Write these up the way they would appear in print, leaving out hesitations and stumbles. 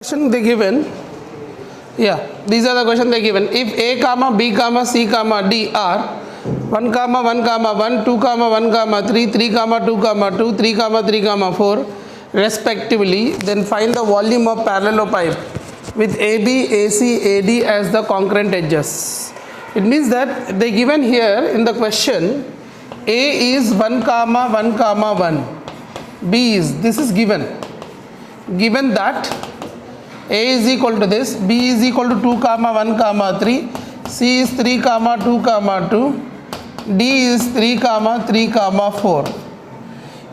question they given. Yeah, these are the question they given. If A comma B comma C comma D are 1 comma 1 comma 1, 2 comma 1 comma 3, 3 comma 2 comma 2, 3 comma 3 comma 4 respectively, then find the volume of parallelopipe with AB, AC, AD as the concurrent edges. It means that they given here in the question A is 1 comma 1 comma 1, B is, this is given that A is equal to this, B is equal to 2 comma 1 comma 3, C is 3 comma 2 comma 2, D is 3 comma 3 comma 4.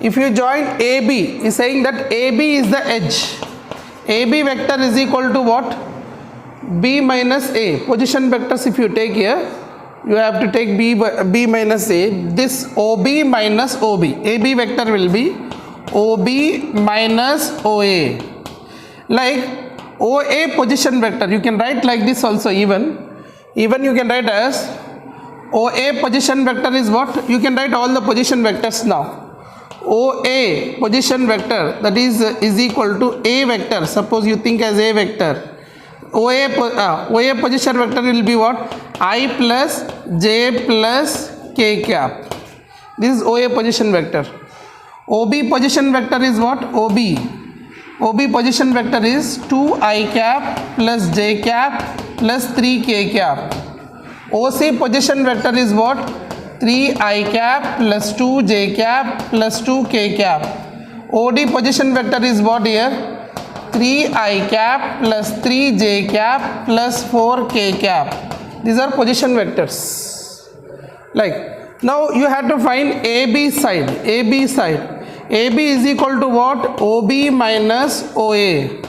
If you join AB, is saying that AB is the edge. AB vector is equal to what? B minus A. Position vectors if you take here, you have to take B minus A. This OB minus OB. AB vector will be OB minus OA. Like OA position vector, you can write like this also even you can write as OA position vector is what? You can write all the position vectors now. OA position vector, that is equal to A vector. Suppose you think as A vector. OA position vector will be what? I plus J plus K cap. This is OA position vector. OB position vector is what? OB position vector is 2I cap plus J cap plus 3K cap. OC position vector is what? 3I cap plus 2J cap plus 2K cap. OD position vector is what here? 3I cap plus 3J cap plus 4K cap. These are position vectors. Like, now you have to find AB side. AB is equal to what? OB minus OA.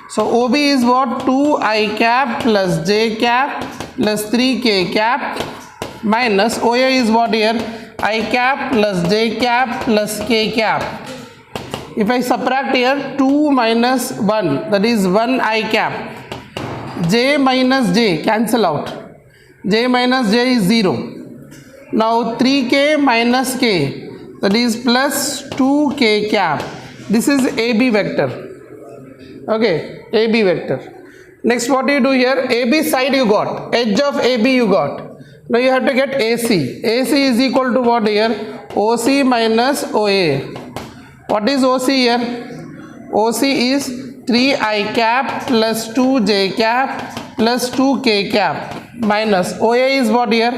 So OB is what? 2I cap plus J cap plus 3K cap minus OA is what here? I cap plus J cap plus K cap. If I subtract here 2 minus 1, that is 1 I cap. J minus J, cancel out. J minus J is 0. Now 3K minus K, that is plus 2K cap. This is AB vector. Okay, AB vector. Next, what do you do here? AB side you got, edge of AB you got. Now you have to get AC. AC is equal to what here? OC minus OA. What is OC here? OC is 3I cap plus 2J cap plus 2K cap minus OA is what here?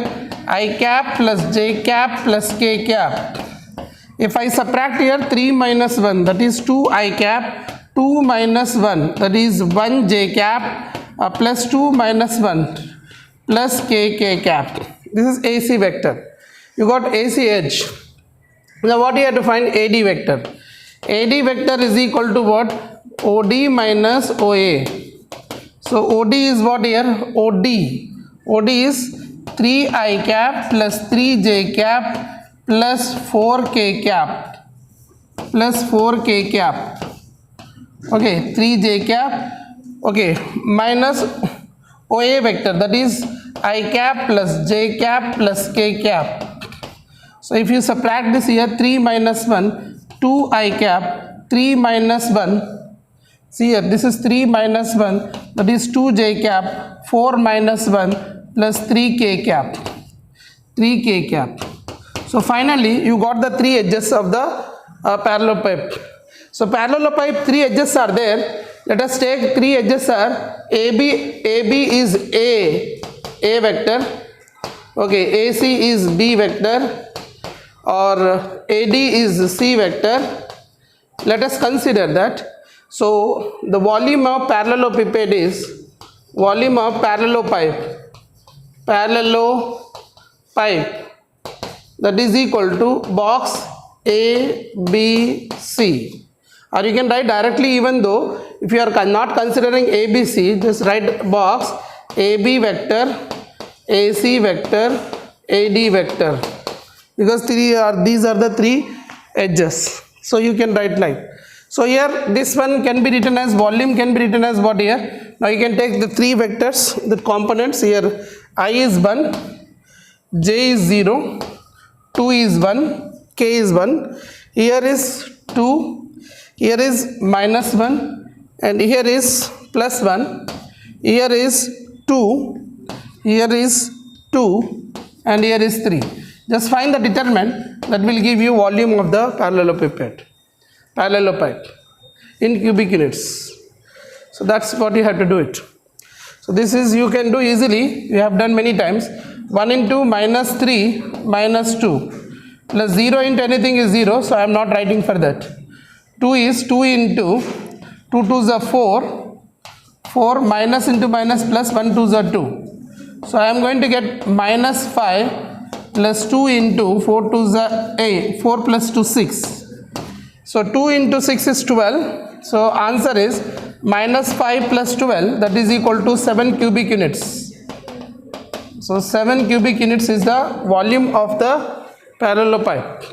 I cap plus J cap plus K cap. If I subtract here 3 minus 1, that is 2I cap, 2 minus 1, that is 1J cap plus 2 minus 1 plus KK cap. This is AC vector. You got AC edge. Now what you have to find? AD vector. AD vector is equal to what? OD minus OA. So OD is what here? OD. OD is 3I cap plus 3J cap plus 4K cap plus 4K cap. Okay, 3J cap. Okay, minus OA vector, that is I cap plus J cap plus K cap. So if you subtract this here, 3 minus 1, 2 I cap, 3 minus 1, see here, this is 3 minus 1, that is 2 J cap, 4 minus 1 plus 3 K cap, 3 K cap. So finally you got the 3 edges of the parallelopipe. So parallelopipe 3 edges are there. Let us take 3 edges are AB is A vector. Okay, AC is B vector or AD is C vector. Let us consider that. So the volume of parallelepiped is volume of parallelopipe that is equal to box A, B, C. Or you can write directly, even though if you are not considering ABC, just write box AB vector, AC vector, AD vector, because these are the 3 edges. So you can write like. So here this one can be written as volume, can be written as what here? Now you can take the 3 vectors, the components here. I is 1, J is 0, 2 is 1, K is 1. Here is 2, here is minus 1, and here is plus 1, here is 2, here is 2, and here is 3. Just find the determinant that will give you volume of the parallelepiped in cubic units. So that's what you have to do it. So this is, you can do easily, you have done many times. 1 into minus 3 minus 2 plus 0 into anything is 0, so I am not writing for that. 2 is 2 into 2 2s are 4, 4 minus into minus plus 1 2s are 2. So I am going to get minus 5 plus 2 into 4 2s are 8, 4 plus 2 6. So 2 into 6 is 12. So answer is minus 5 plus 12, that is equal to 7 cubic units. So 7 cubic units is the volume of the parallelepiped.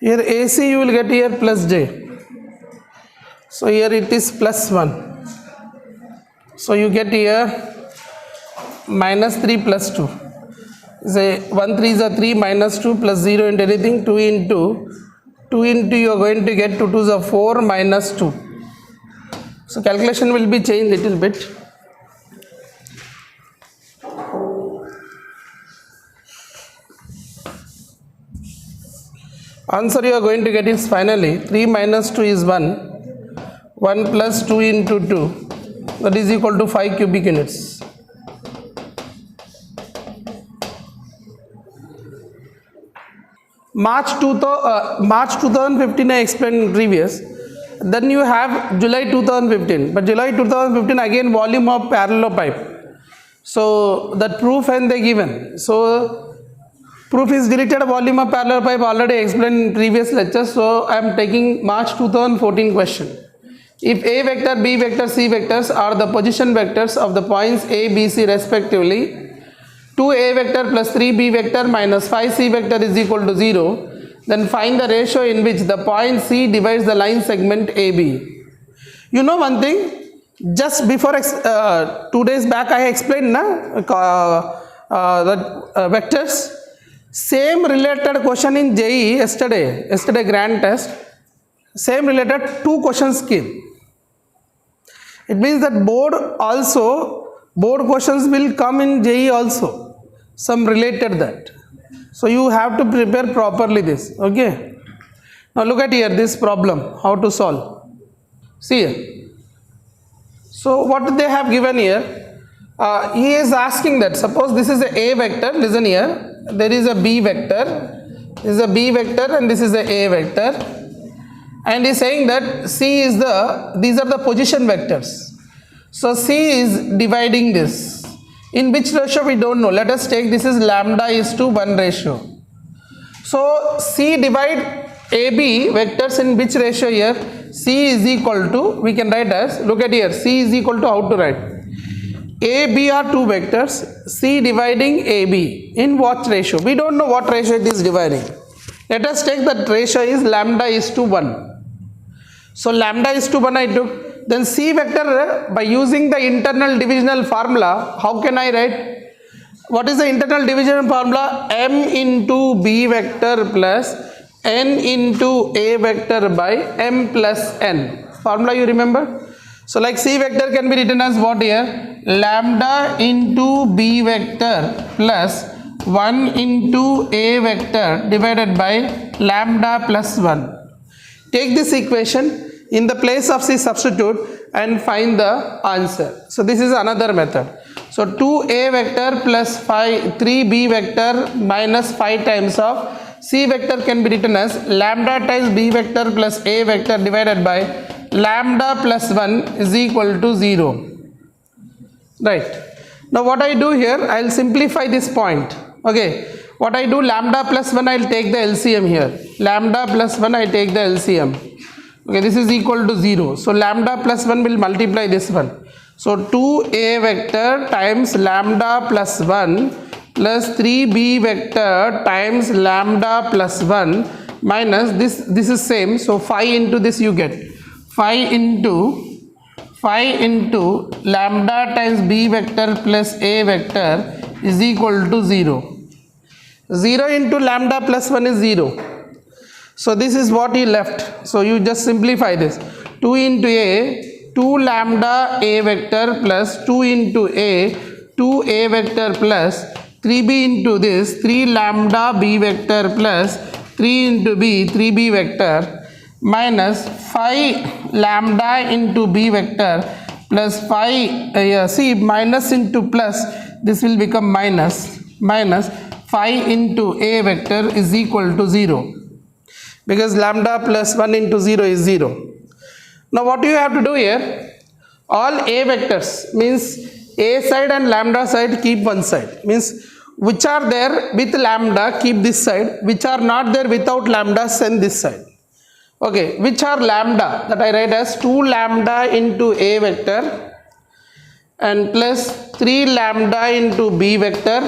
Here AC you will get here plus J. So here it is plus 1. So you get here minus 3 plus 2. Say 1 3s are 3 minus 2 plus 0 into anything, 2 into you are going to get 2 2s are 4 minus 2. So calculation will be changed little bit. Answer you are going to get is finally 3 minus 2 is 1. 1 plus 2 into 2, that is equal to 5 cubic units. March 2015 I explained previous. Then you have July 2015. But July 2015 again volume of parallelepiped. So that proof and they given. So proof is deleted, volume of parallelepiped already explained in previous lectures. So I am taking March 2014 question. If A vector, B vector, C vectors are the position vectors of the points A, B, C respectively, 2A vector plus 3B vector minus 5C vector is equal to 0, then find the ratio in which the point C divides the line segment AB. You know one thing, just before 2 days back I explained vectors. Same related question in JEE yesterday grand test, same related 2 questions came. It means that board questions will come in JEE also, some related that. So you have to prepare properly this, okay. Now look at here this problem, how to solve. See here. So what they have given here, he is asking that suppose this is a vector, listen here, there is a B vector, this is a B vector and this is a vector. And he is saying that C is these are the position vectors. So C is dividing this. In which ratio we don't know. Let us take this is lambda is to 1 ratio. So C divide AB vectors in which ratio here? C is equal to, we can write as, look at here, C is equal to how to write? AB are 2 vectors, C dividing AB in what ratio? We don't know what ratio it is dividing. Let us take that ratio is lambda is to 1. So lambda is to 1 I took. Then C vector by using the internal divisional formula, how can I write? What is the internal division formula? M into B vector plus N into A vector by M plus N. Formula you remember? So like C vector can be written as what here? Lambda into B vector plus 1 into A vector divided by lambda plus 1. Take this equation, in the place of C substitute and find the answer. So this is another method. So 2A vector plus 3B vector minus 5 times of C vector can be written as lambda times B vector plus A vector divided by lambda plus 1 is equal to 0. Right. Now what I do here, I will simplify this point. Okay. What I do, lambda plus 1 I will take the LCM here. Lambda plus 1 I take the LCM. Okay, this is equal to 0. So lambda plus 1 will multiply this one. So 2A vector times lambda plus 1 plus 3B vector times lambda plus 1 minus this is same. So 5 into this you get. 5 into phi into lambda times b vector plus a vector is equal to 0. 0 into lambda plus 1 is 0. So this is what you left. So you just simplify this. 2 into a, 2 lambda a vector plus 2 into a, 2a vector plus 3b into this, 3 lambda b vector plus 3 into b, 3b vector minus 5 lambda into b vector plus 5, see minus into plus, this will become minus 5 into a vector is equal to 0, because lambda plus 1 into 0 is 0. Now what you have to do here, all a vectors means a side and lambda side keep one side, means which are there with lambda keep this side, which are not there without lambda send this side. Okay, which are lambda, that I write as 2 lambda into a vector and plus 3 lambda into b vector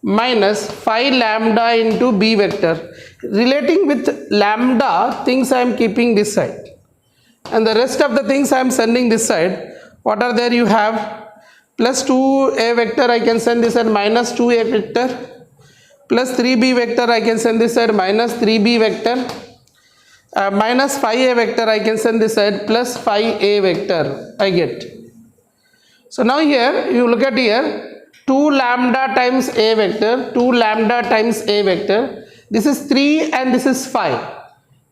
minus 5 lambda into b vector. Relating with lambda things I am keeping this side, and the rest of the things I am sending this side. What are there? You have plus 2a vector I can send this side, minus 2a vector, plus 3b vector I can send this side, minus 3b vector, minus 5a vector I can send this side, plus 5a vector I get. So now here you look at here, 2 lambda times a vector, 2 lambda times a vector, this is 3 and this is 5.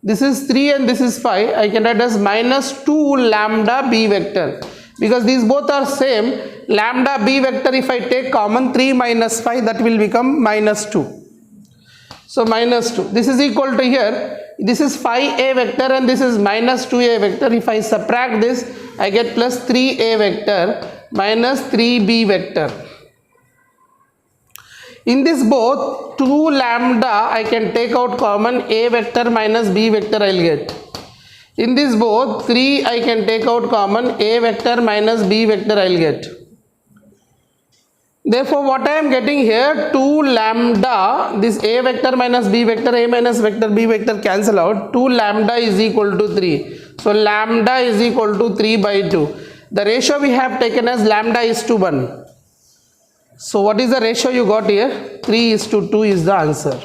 This is 3 and this is 5. I can write as minus 2 lambda b vector, because these both are same. Lambda b vector, if I take common, 3 minus 5, that will become minus 2. So minus 2. This is equal to here, this is 5a vector and this is minus 2a vector. If I subtract this, I get plus 3a vector minus 3b vector. In this both 2 lambda I can take out common, a vector minus b vector I will get. In this both 3 I can take out common, a vector minus b vector I will get. Therefore what I am getting here, 2 lambda, this a vector minus b vector, a minus vector b vector cancel out, 2 lambda is equal to 3. So lambda is equal to 3 by 2. The ratio we have taken as lambda is to 1. So what is the ratio you got here? 3:2 is the answer.